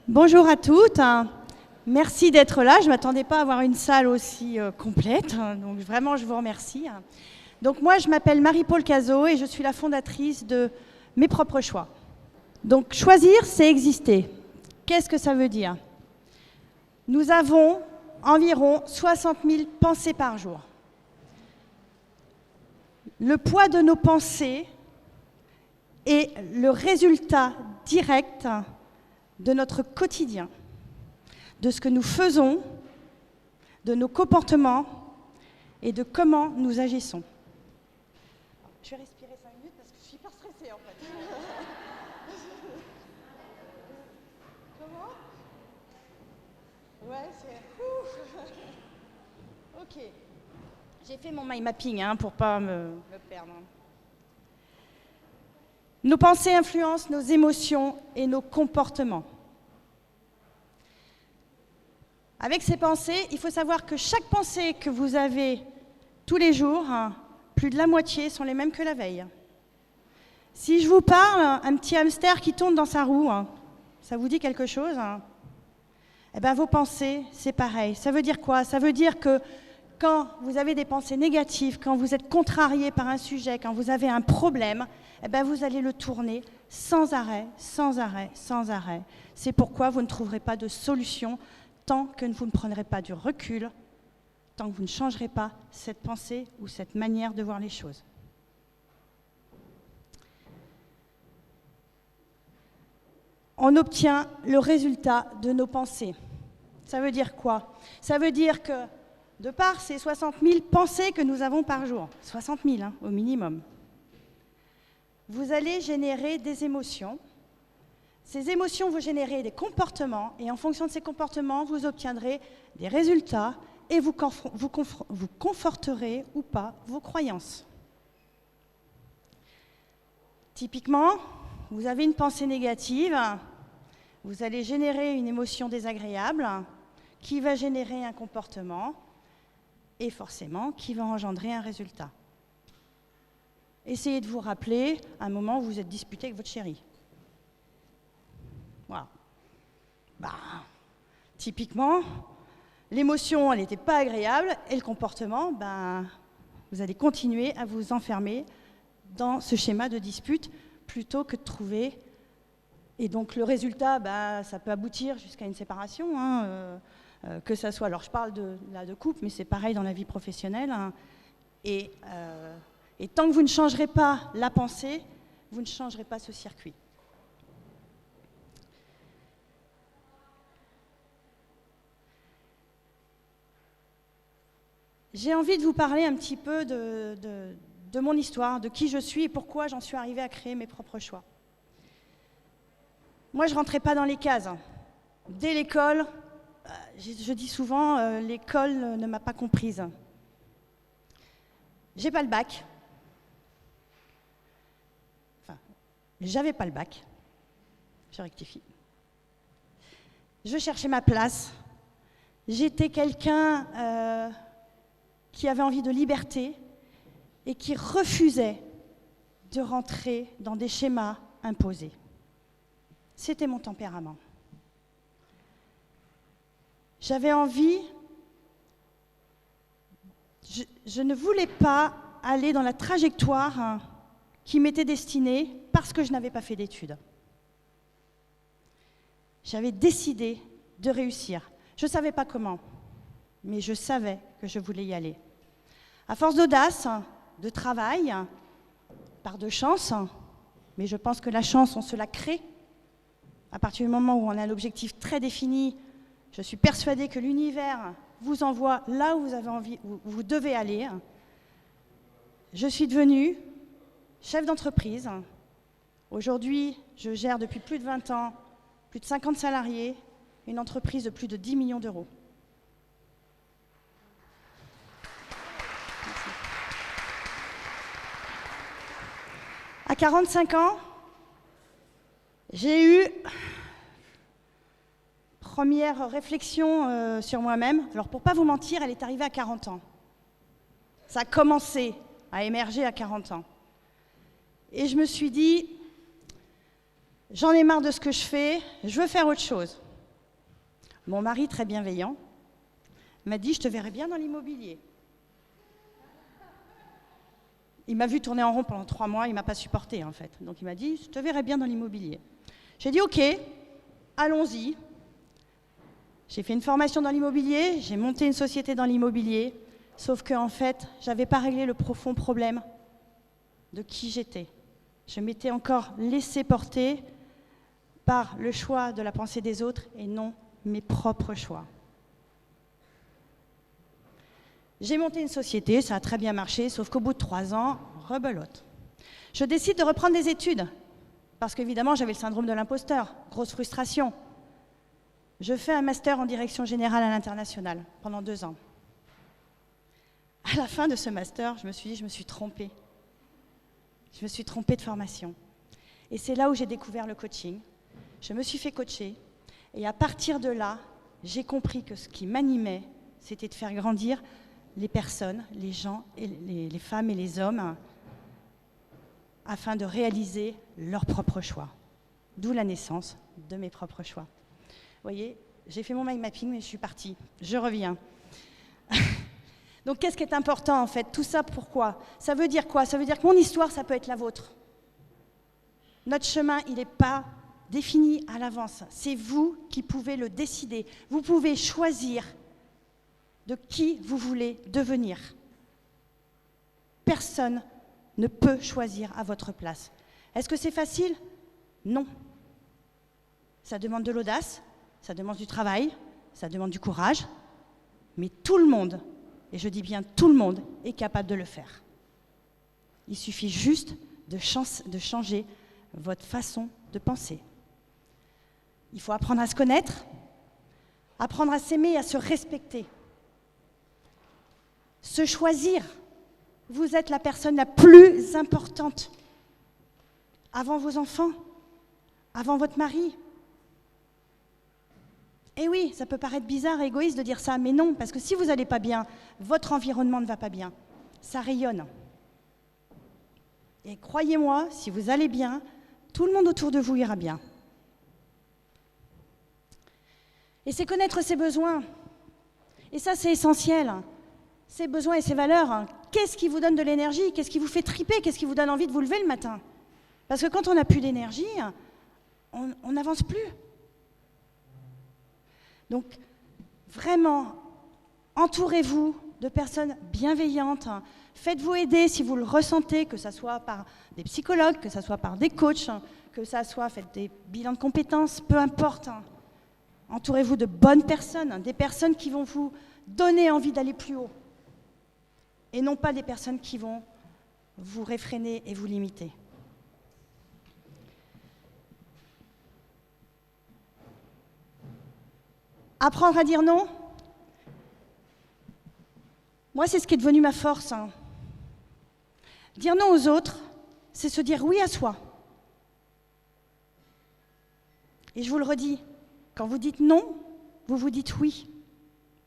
Bonjour à toutes, merci d'être là. Je ne m'attendais pas à avoir une salle aussi complète, donc vraiment je vous remercie. Donc moi je m'appelle Marie-Paule Cazot et je suis la fondatrice de Mes propres choix. Donc choisir, c'est exister. Qu'est-ce que ça veut dire? Nous avons environ 60 000 pensées par jour. Le poids de nos pensées est le résultat direct de notre quotidien, de ce que nous faisons, de nos comportements et de comment nous agissons. Je vais respirer 5 minutes parce que je suis hyper stressée en fait. Comment? Ouais, c'est... Ok. J'ai fait mon mind mapping pour ne pas me perdre. Nos pensées influencent nos émotions et nos comportements. Avec ces pensées, il faut savoir que chaque pensée que vous avez tous les jours, plus de la moitié sont les mêmes que la veille. Si je vous parle, un petit hamster qui tourne dans sa roue, ça vous dit quelque chose? Eh bien, vos pensées, c'est pareil. Ça veut dire quoi? Ça veut dire que quand vous avez des pensées négatives, quand vous êtes contrarié par un sujet, quand vous avez un problème, eh bien, vous allez le tourner sans arrêt, sans arrêt, sans arrêt. C'est pourquoi vous ne trouverez pas de solution tant que vous ne prendrez pas du recul, tant que vous ne changerez pas cette pensée ou cette manière de voir les choses. On obtient le résultat de nos pensées. Ça veut dire quoi? Ça veut dire que, de par ces 60 000 pensées que nous avons par jour, 60 000 au minimum, vous allez générer des émotions. Ces émotions vont générer des comportements et en fonction de ces comportements, vous obtiendrez des résultats et vous conforterez ou pas vos croyances. Typiquement, vous avez une pensée négative, vous allez générer une émotion désagréable qui va générer un comportement et forcément qui va engendrer un résultat. Essayez de vous rappeler un moment où vous êtes disputé avec votre chéri. Voilà. Typiquement, l'émotion, elle n'était pas agréable et le comportement, vous allez continuer à vous enfermer dans ce schéma de dispute plutôt que de trouver. Et donc le résultat, ça peut aboutir jusqu'à une séparation, que ça soit. Alors je parle de couple, mais c'est pareil dans la vie professionnelle. Et tant que vous ne changerez pas la pensée, vous ne changerez pas ce circuit. J'ai envie de vous parler un petit peu de mon histoire, de qui je suis et pourquoi j'en suis arrivée à créer mes propres choix. Moi, je ne rentrais pas dans les cases. Dès l'école, je dis souvent, l'école ne m'a pas comprise. J'ai pas le bac. Enfin, j'avais pas le bac. Je rectifie. Je cherchais ma place. J'étais quelqu'un qui avait envie de liberté et qui refusait de rentrer dans des schémas imposés. C'était mon tempérament. J'avais envie, je ne voulais pas aller dans la trajectoire qui m'était destinée parce que je n'avais pas fait d'études. J'avais décidé de réussir. Je ne savais pas comment, mais je savais que je voulais y aller. À force d'audace, de travail, par de chance, mais je pense que la chance, on se la crée. À partir du moment où on a un objectif très défini, je suis persuadée que l'univers vous envoie là où vous avez envie, où vous devez aller. Je suis devenue chef d'entreprise. Aujourd'hui, je gère depuis plus de 20 ans, plus de 50 salariés, une entreprise de plus de 10 millions d'euros. À 45 ans, j'ai eu première réflexion sur moi-même. Alors pour ne pas vous mentir, elle est arrivée à 40 ans. Ça a commencé à émerger à 40 ans. Et je me suis dit, j'en ai marre de ce que je fais, je veux faire autre chose. Mon mari, très bienveillant, m'a dit, je te verrai bien dans l'immobilier. Il m'a vu tourner en rond pendant 3 mois, il ne m'a pas supporté en fait. Donc il m'a dit, je te verrai bien dans l'immobilier. J'ai dit, ok, allons-y. J'ai fait une formation dans l'immobilier, j'ai monté une société dans l'immobilier, sauf qu'en fait, je n'avais pas réglé le profond problème de qui j'étais. Je m'étais encore laissé porter par le choix de la pensée des autres et non mes propres choix. J'ai monté une société, ça a très bien marché, sauf qu'au bout de 3 ans, rebelote. Je décide de reprendre des études, parce qu'évidemment, j'avais le syndrome de l'imposteur, grosse frustration. Je fais un master en direction générale à l'international pendant 2 ans. À la fin de ce master, je me suis dit, je me suis trompée. Je me suis trompée de formation. Et c'est là où j'ai découvert le coaching. Je me suis fait coacher. Et à partir de là, j'ai compris que ce qui m'animait, c'était de faire grandir les personnes, les gens, et les femmes et les hommes, afin de réaliser leurs propres choix. D'où la naissance de mes propres choix. Vous voyez, j'ai fait mon mind mapping, mais je suis partie. Je reviens. Donc, qu'est-ce qui est important, en fait? Tout ça, pourquoi? Ça veut dire quoi? Ça veut dire que mon histoire, ça peut être la vôtre. Notre chemin, il n'est pas défini à l'avance. C'est vous qui pouvez le décider. Vous pouvez choisir de qui vous voulez devenir. Personne ne peut choisir à votre place. Est-ce que c'est facile? Non. Ça demande de l'audace, ça demande du travail, ça demande du courage, mais tout le monde, et je dis bien tout le monde, est capable de le faire. Il suffit juste de changer votre façon de penser. Il faut apprendre à se connaître, apprendre à s'aimer et à se respecter. Se choisir. Vous êtes la personne la plus importante. Avant vos enfants, avant votre mari. Et oui, ça peut paraître bizarre et égoïste de dire ça, mais non, parce que si vous n'allez pas bien, votre environnement ne va pas bien. Ça rayonne. Et croyez-moi, si vous allez bien, tout le monde autour de vous ira bien. Et c'est connaître ses besoins. Et ça, c'est essentiel. Ses besoins et ses valeurs. Qu'est-ce qui vous donne de l'énergie? Qu'est-ce qui vous fait triper? Qu'est-ce qui vous donne envie de vous lever le matin? Parce que quand on n'a plus d'énergie, on n'avance plus. Donc, vraiment, entourez-vous de personnes bienveillantes. Faites-vous aider si vous le ressentez, que ce soit par des psychologues, que ce soit par des coachs, que ce soit, faites des bilans de compétences, peu importe. Entourez-vous de bonnes personnes, des personnes qui vont vous donner envie d'aller plus haut. Et non pas des personnes qui vont vous réfréner et vous limiter. Apprendre à dire non, moi, c'est ce qui est devenu ma force. Dire non aux autres, c'est se dire oui à soi. Et je vous le redis, quand vous dites non, vous vous dites oui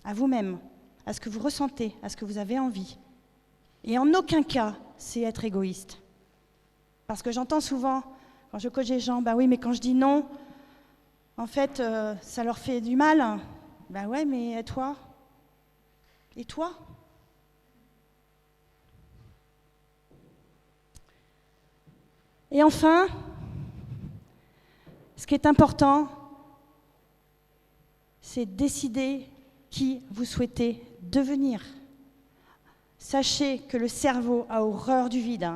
à vous-même, à ce que vous ressentez, à ce que vous avez envie. Et en aucun cas, c'est être égoïste. Parce que j'entends souvent, quand je coach les gens, bah oui, mais quand je dis non, en fait, ça leur fait du mal. Bah ouais, mais toi? Et toi? Et enfin, ce qui est important, c'est décider qui vous souhaitez devenir. Sachez que le cerveau a horreur du vide.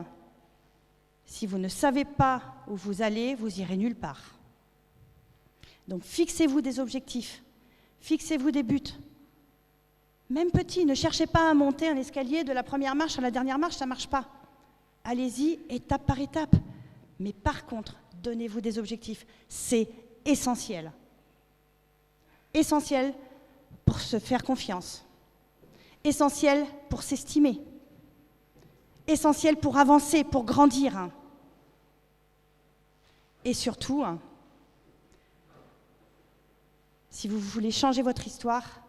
Si vous ne savez pas où vous allez, vous irez nulle part. Donc fixez-vous des objectifs, fixez-vous des buts. Même petit, ne cherchez pas à monter un escalier de la première marche à la dernière marche, ça ne marche pas. Allez-y étape par étape. Mais par contre, donnez-vous des objectifs. C'est essentiel. Essentiel pour se faire confiance. Essentiel pour s'estimer. Essentiel pour avancer, pour grandir. Et surtout, si vous voulez changer votre histoire,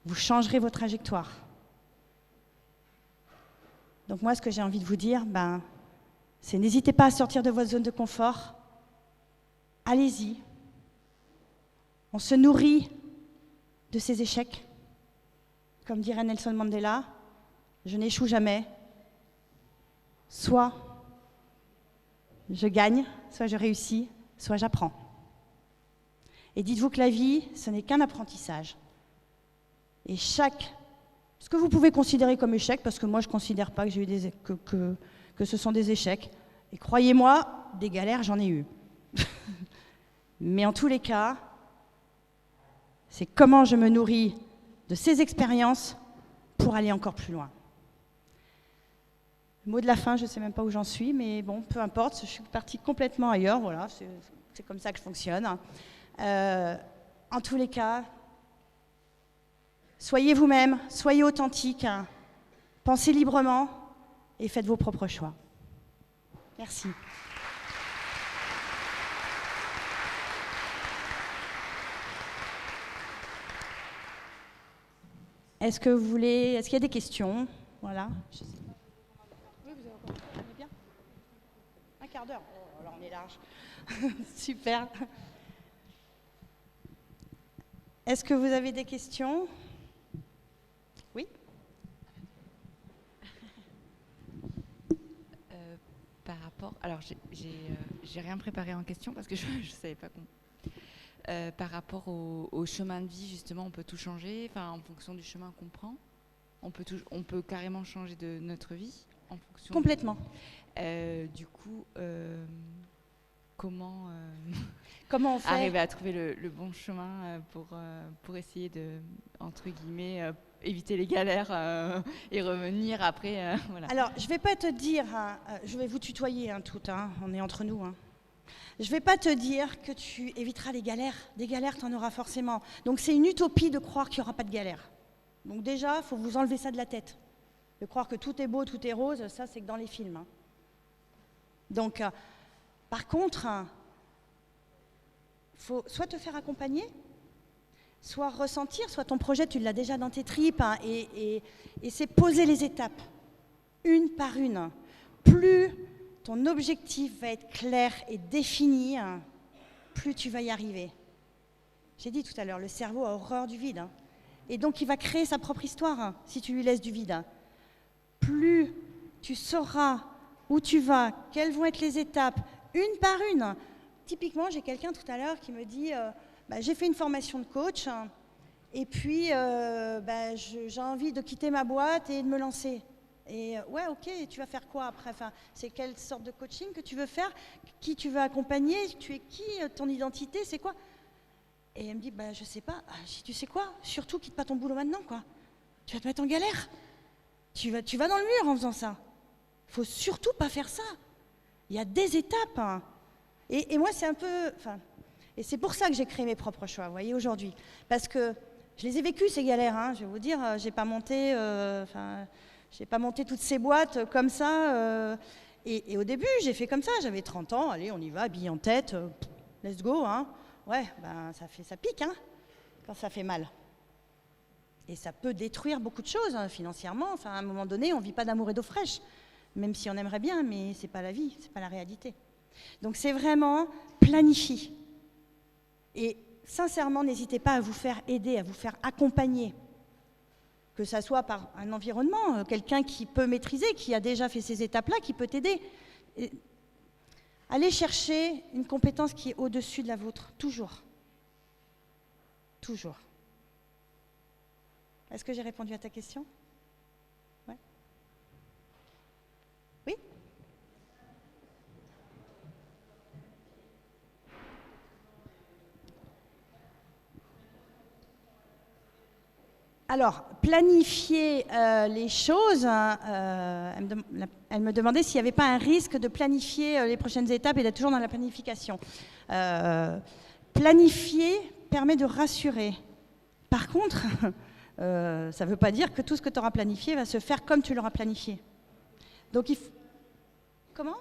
vous changerez vos trajectoires. Donc moi, ce que j'ai envie de vous dire, c'est n'hésitez pas à sortir de votre zone de confort. Allez-y. On se nourrit de ces échecs. Comme dirait Nelson Mandela, je n'échoue jamais. Soit je gagne, soit je réussis, soit j'apprends. Et dites-vous que la vie, ce n'est qu'un apprentissage. Et ce que vous pouvez considérer comme échec, parce que moi je ne considère pas que j'ai eu que ce sont des échecs. Et croyez-moi, des galères, j'en ai eu. Mais en tous les cas, c'est comment je me nourris de ces expériences pour aller encore plus loin. Mot de la fin, je ne sais même pas où j'en suis, mais bon, peu importe, je suis partie complètement ailleurs, voilà, c'est comme ça que je fonctionne. En tous les cas, soyez vous-même, soyez authentique, pensez librement et faites vos propres choix. Merci. Est-ce qu'il y a des questions? Voilà. Je sais pas. Oui, vous avez encore. On est bien? Un quart d'heure. Oh, alors on est large. Super. Est-ce que vous avez des questions? Oui. Par rapport, alors j'ai rien préparé en question parce que je savais pas comment. Par rapport au chemin de vie, justement, on peut tout changer, en fonction du chemin qu'on prend. On peut carrément changer de notre vie en fonction. Complètement. Du coup, comment on fait arriver à trouver le bon chemin pour essayer de, entre guillemets, éviter les galères et revenir après. Voilà. Alors, je ne vais pas te dire, je vais vous tutoyer toutes, on est entre nous. Je ne vais pas te dire que tu éviteras les galères. Des galères, tu en auras forcément. Donc c'est une utopie de croire qu'il n'y aura pas de galères. Donc déjà, il faut vous enlever ça de la tête. De croire que tout est beau, tout est rose, ça c'est que dans les films. Donc, par contre, il faut soit te faire accompagner, soit ressentir, soit ton projet, tu l'as déjà dans tes tripes, et c'est poser les étapes, une par une. Plus ton objectif va être clair et défini, plus tu vas y arriver. J'ai dit tout à l'heure, le cerveau a horreur du vide. Et donc, il va créer sa propre histoire si tu lui laisses du vide. Plus tu sauras où tu vas, quelles vont être les étapes, une par une. Typiquement, j'ai quelqu'un tout à l'heure qui me dit j'ai fait une formation de coach et puis j'ai envie de quitter ma boîte et de me lancer. Et ouais, ok, tu vas faire quoi après? C'est quelle sorte de coaching que tu veux faire? Qui tu veux accompagner? Tu es qui? Ton identité, c'est quoi? Et elle me dit, je sais pas. Tu sais quoi? Surtout, quitte pas ton boulot maintenant, quoi. Tu vas te mettre en galère. Tu vas dans le mur en faisant ça. Faut surtout pas faire ça. Il y a des étapes. Et moi, c'est un peu... Et c'est pour ça que j'ai créé mes propres choix, vous voyez, aujourd'hui. Parce que je les ai vécues, ces galères. Je vais vous dire, j'ai pas monté toutes ces boîtes comme ça. Et au début, j'ai fait comme ça. J'avais 30 ans. Allez, on y va, bille en tête. Let's go. Ouais, ça pique quand ça fait mal. Et ça peut détruire beaucoup de choses financièrement. À un moment donné, on ne vit pas d'amour et d'eau fraîche. Même si on aimerait bien, mais ce n'est pas la vie, ce n'est pas la réalité. Donc c'est vraiment planifier. Et sincèrement, n'hésitez pas à vous faire aider, à vous faire accompagner. Que ça soit par un environnement, quelqu'un qui peut maîtriser, qui a déjà fait ces étapes-là, qui peut t'aider. Allez chercher une compétence qui est au-dessus de la vôtre, toujours. Toujours. Est-ce que j'ai répondu à ta question? Ouais. Oui? Alors, planifier les choses, elle me demandait s'il n'y avait pas un risque de planifier les prochaines étapes et d'être toujours dans la planification. Planifier permet de rassurer. Par contre, ça ne veut pas dire que tout ce que tu auras planifié va se faire comme tu l'auras planifié. Donc, Comment?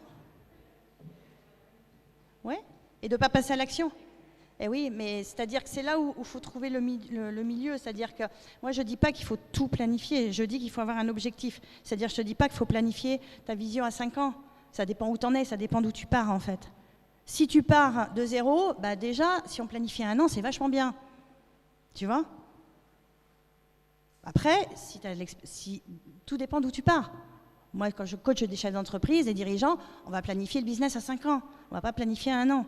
Ouais. Et de ne pas passer à l'action. Eh oui, mais c'est-à-dire que c'est là où il faut trouver le milieu. C'est-à-dire que moi, je ne dis pas qu'il faut tout planifier. Je dis qu'il faut avoir un objectif. C'est-à-dire, je ne te dis pas qu'il faut planifier ta vision à 5 ans. Ça dépend où tu en es, ça dépend d'où tu pars, en fait. Si tu pars de zéro, bah déjà, si on planifie 1 an, c'est vachement bien. Tu vois ? Après, tout dépend d'où tu pars. Moi, quand je coach des chefs d'entreprise, des dirigeants, on va planifier le business à 5 ans. On ne va pas planifier à 1 an.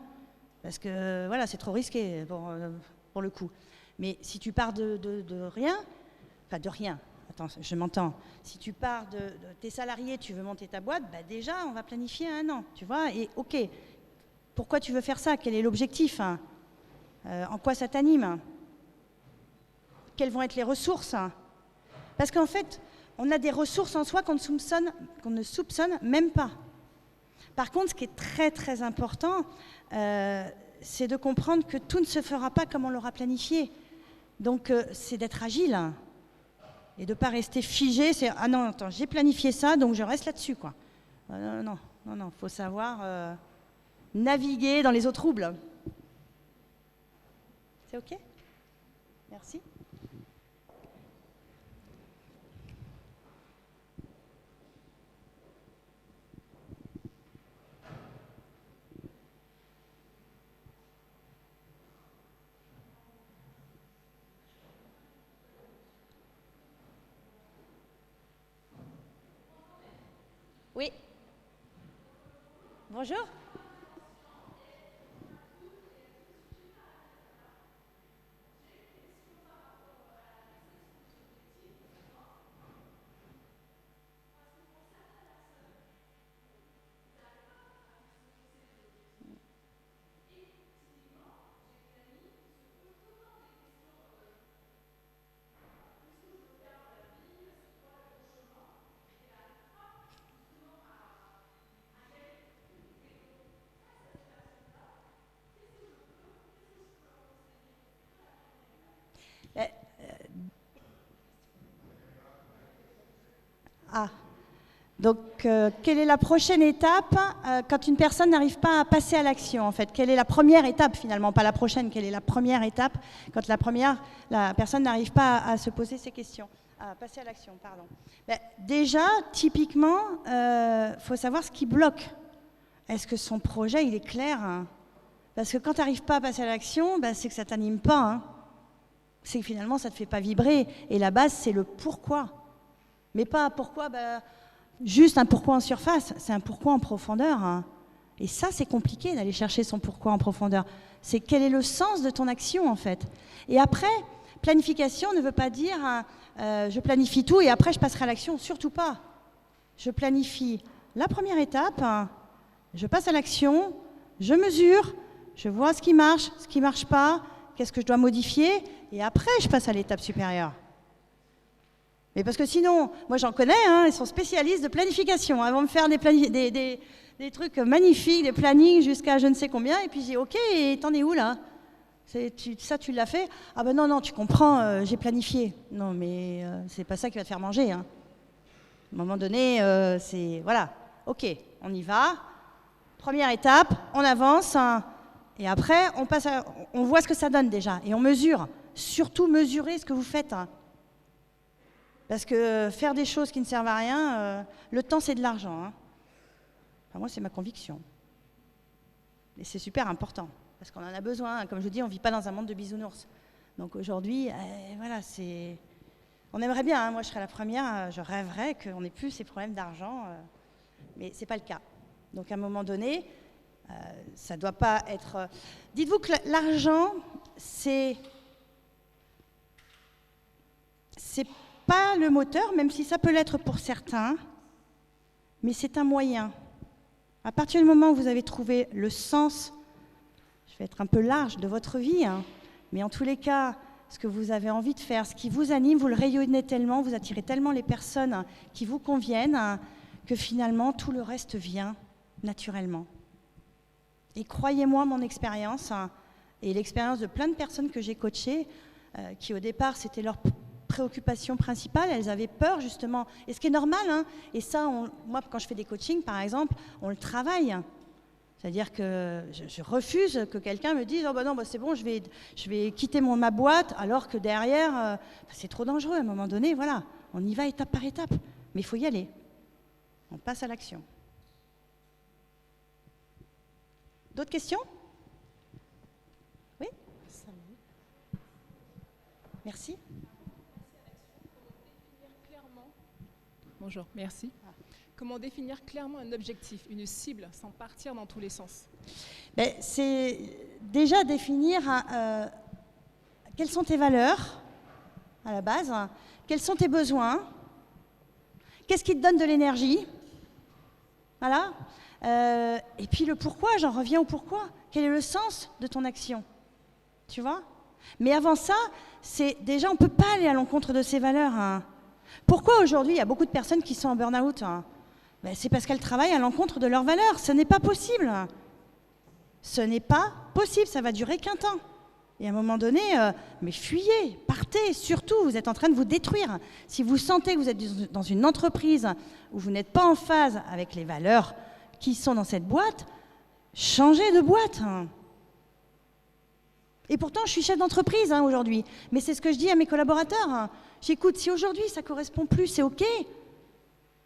Parce que voilà, c'est trop risqué pour le coup. Mais si tu pars de rien, enfin de rien, attends, je m'entends. Si tu pars de tes salariés, tu veux monter ta boîte, bah déjà, on va planifier à 1 an. Tu vois ? Et ok, pourquoi tu veux faire ça ? Quel est l'objectif ? En quoi ça t'anime ? Quelles vont être les ressources ? Parce qu'en fait, on a des ressources en soi qu'on ne soupçonne même pas. Par contre, ce qui est très très important, c'est de comprendre que tout ne se fera pas comme on l'aura planifié. Donc, c'est d'être agile et de ne pas rester figé. C'est ah non, attends, j'ai planifié ça, donc je reste là-dessus, quoi. Non, faut savoir naviguer dans les eaux troubles. C'est ok ? Merci. Oui. Bonjour. Donc, quelle est la prochaine étape quand une personne n'arrive pas à passer à l'action, en fait ? Quelle est la première étape, finalement, pas la prochaine, quelle est la première étape quand la personne n'arrive pas à se poser ces questions, à passer à l'action, pardon. Déjà, typiquement, faut savoir ce qui bloque. Est-ce que son projet, il est clair, hein ? Parce que quand tu n'arrives pas à passer à l'action, c'est que ça ne t'anime pas, hein. C'est que finalement, ça ne te fait pas vibrer. Et la base, c'est le pourquoi. Mais pas pourquoi, juste un pourquoi en surface, c'est un pourquoi en profondeur, hein. Et ça, c'est compliqué d'aller chercher son pourquoi en profondeur. C'est quel est le sens de ton action, en fait. Et après, planification ne veut pas dire je planifie tout et après je passerai à l'action. Surtout pas. Je planifie la première étape, je passe à l'action, je mesure, je vois ce qui marche pas, qu'est-ce que je dois modifier, et après je passe à l'étape supérieure. Mais parce que sinon, moi j'en connais, ils sont spécialistes de planification. Ils vont me faire des trucs magnifiques, des plannings jusqu'à je ne sais combien, et puis je dis ok, et t'en es où là ? Ça tu l'as fait ? Ah ben non, tu comprends, j'ai planifié. Non mais c'est pas ça qui va te faire manger, hein. À un moment donné, c'est voilà, ok, on y va. Première étape, on avance, et après on voit ce que ça donne déjà, et on mesure. Surtout mesurer ce que vous faites. Parce que faire des choses qui ne servent à rien, le temps c'est de l'argent, hein. Enfin, moi c'est ma conviction. Et c'est super important, parce qu'on en a besoin. Comme je vous dis, on ne vit pas dans un monde de bisounours. Donc aujourd'hui, voilà, on aimerait bien, hein. Moi je serais la première, je rêverais qu'on n'ait plus ces problèmes d'argent, mais ce n'est pas le cas. Donc à un moment donné, ça ne doit pas être... Dites-vous que l'argent, c'est pas le moteur, même si ça peut l'être pour certains, mais c'est un moyen. À partir du moment où vous avez trouvé le sens, je vais être un peu large, de votre vie, hein, mais en tous les cas, ce que vous avez envie de faire, ce qui vous anime, vous le rayonnez tellement, vous attirez tellement les personnes qui vous conviennent, que finalement, tout le reste vient naturellement. Et croyez-moi, mon expérience, et l'expérience de plein de personnes que j'ai coachées, qui au départ, c'était leur préoccupation principale, elles avaient peur justement, et ce qui est normal, hein, et ça, moi quand je fais des coachings par exemple, on le travaille. C'est-à-dire que je refuse que quelqu'un me dise « Oh ben non, c'est bon, je vais quitter ma boîte », alors que derrière, c'est trop dangereux. À un moment donné, voilà, on y va étape par étape. Mais il faut y aller. On passe à l'action. D'autres questions? Oui? Merci. Bonjour, merci. Comment définir clairement un objectif, une cible, sans partir dans tous les sens? C'est déjà définir quelles sont tes valeurs à la base, quels sont tes besoins, qu'est-ce qui te donne de l'énergie, voilà. Et puis le pourquoi, j'en reviens au pourquoi. Quel est le sens de ton action? Tu vois? Mais avant ça, c'est déjà on ne peut pas aller à l'encontre de ses valeurs. Hein. Pourquoi aujourd'hui il y a beaucoup de personnes qui sont en burn-out? Hein? C'est parce qu'elles travaillent à l'encontre de leurs valeurs. Ce n'est pas possible. Ce n'est pas possible, ça va durer qu'un temps. Et à un moment donné, mais fuyez, partez, surtout, vous êtes en train de vous détruire. Si vous sentez que vous êtes dans une entreprise où vous n'êtes pas en phase avec les valeurs qui sont dans cette boîte, changez de boîte. Et pourtant, je suis chef d'entreprise aujourd'hui, mais c'est ce que je dis à mes collaborateurs. J'écoute, si aujourd'hui ça ne correspond plus, c'est OK.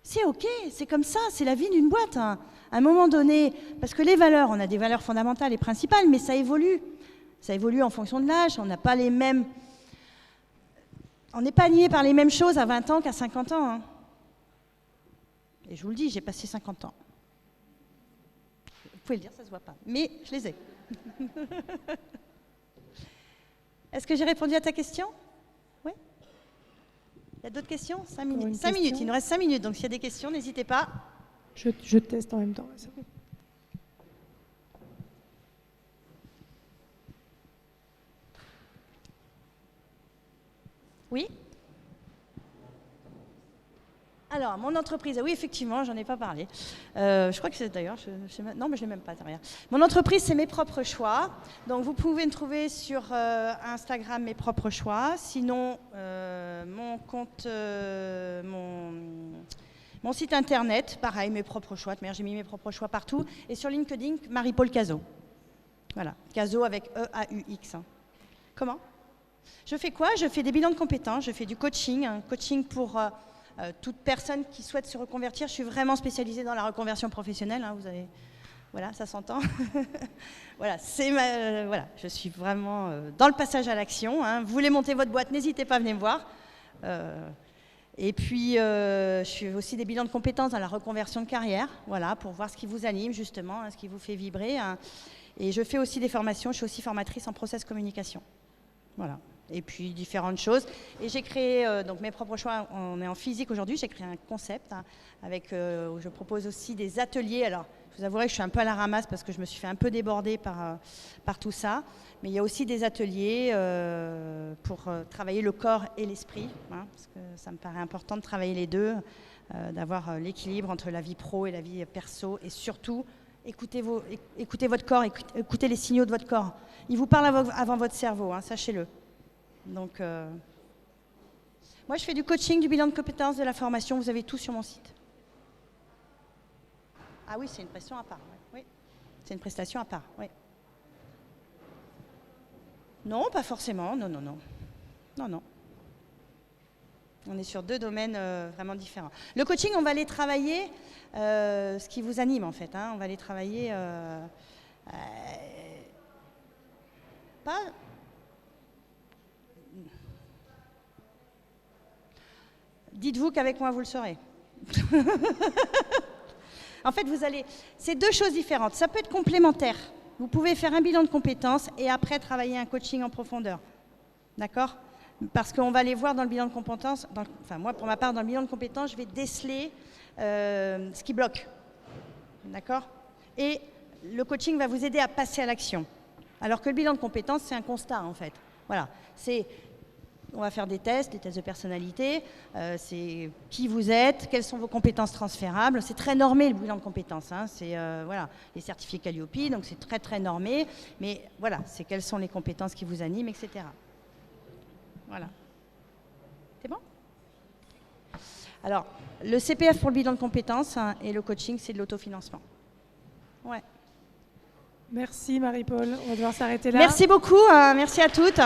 C'est OK, c'est comme ça, c'est la vie d'une boîte. À un moment donné, parce que les valeurs, on a des valeurs fondamentales et principales, mais ça évolue. Ça évolue en fonction de l'âge, on n'a pas les mêmes... On n'est pas animé par les mêmes choses à 20 ans qu'à 50 ans. Hein. Et je vous le dis, j'ai passé 50 ans. Vous pouvez le dire, ça ne se voit pas, mais je les ai. Est-ce que j'ai répondu à ta question? Oui? Il y a d'autres questions? 5 minutes. 5 minutes, il nous reste 5 minutes, donc s'il y a des questions, n'hésitez pas. Je teste en même temps. Oui? Alors, mon entreprise, oui, effectivement, j'en ai pas parlé. Je crois que c'est d'ailleurs, non, mais je ne l'ai même pas derrière. Mon entreprise, c'est Mes Propres Choix. Donc, vous pouvez me trouver sur Instagram, Mes Propres Choix. Sinon, mon compte, mon site internet, pareil, Mes Propres Choix. J'ai mis Mes Propres Choix partout. Et sur LinkedIn, Marie-Paul Cazot. Voilà, Cazot avec E-A-U-X. Comment? Je fais quoi? Je fais des bilans de compétences, je fais du coaching, un coaching pour toute personne qui souhaite se reconvertir. Je suis vraiment spécialisée dans la reconversion professionnelle, hein, vous avez... Voilà, ça s'entend. Voilà, voilà, je suis vraiment dans le passage à l'action. Hein. Vous voulez monter votre boîte, n'hésitez pas à venir me voir. Et puis, je fais aussi des bilans de compétences dans la reconversion de carrière, voilà, pour voir ce qui vous anime justement, hein, ce qui vous fait vibrer. Hein. Et je fais aussi des formations, je suis aussi formatrice en process communication. Voilà. Et puis différentes choses. Et j'ai créé, donc Mes Propres Choix, on est en physique aujourd'hui, j'ai créé un concept hein, avec, où je propose aussi des ateliers. Alors, je vous avouerai que je suis un peu à la ramasse parce que je me suis fait un peu déborder par tout ça. Mais il y a aussi des ateliers pour travailler le corps et l'esprit, hein, parce que ça me paraît important de travailler les deux, d'avoir l'équilibre entre la vie pro et la vie perso. Et surtout, écoutez votre corps, écoutez les signaux de votre corps. Il vous parle avant votre cerveau, hein, sachez-le. Donc, moi, je fais du coaching, du bilan de compétences, de la formation. Vous avez tout sur mon site. Ah oui, c'est une prestation à part. Oui. C'est une prestation à part, oui. Non, pas forcément. Non, non, non. Non, non. On est sur deux domaines vraiment différents. Le coaching, on va aller travailler ce qui vous anime, en fait. Hein. On va aller travailler... pas... Dites-vous qu'avec moi, vous le saurez. En fait, c'est deux choses différentes. Ça peut être complémentaire. Vous pouvez faire un bilan de compétences et après travailler un coaching en profondeur. D'accord? Parce qu'on va aller voir dans le bilan de compétences, enfin moi pour ma part dans le bilan de compétences, je vais déceler ce qui bloque. D'accord? Et le coaching va vous aider à passer à l'action. Alors que le bilan de compétences, c'est un constat en fait. Voilà. On va faire des tests de personnalité, c'est qui vous êtes, quelles sont vos compétences transférables. C'est très normé le bilan de compétences, hein. C'est voilà, les certificats Calliope, donc c'est très très normé. Mais voilà, c'est quelles sont les compétences qui vous animent, etc. Voilà. C'est bon? Alors, le CPF pour le bilan de compétences hein, et le coaching, c'est de l'autofinancement. Ouais. Merci Marie-Paul. On va devoir s'arrêter là. Merci beaucoup, merci à toutes.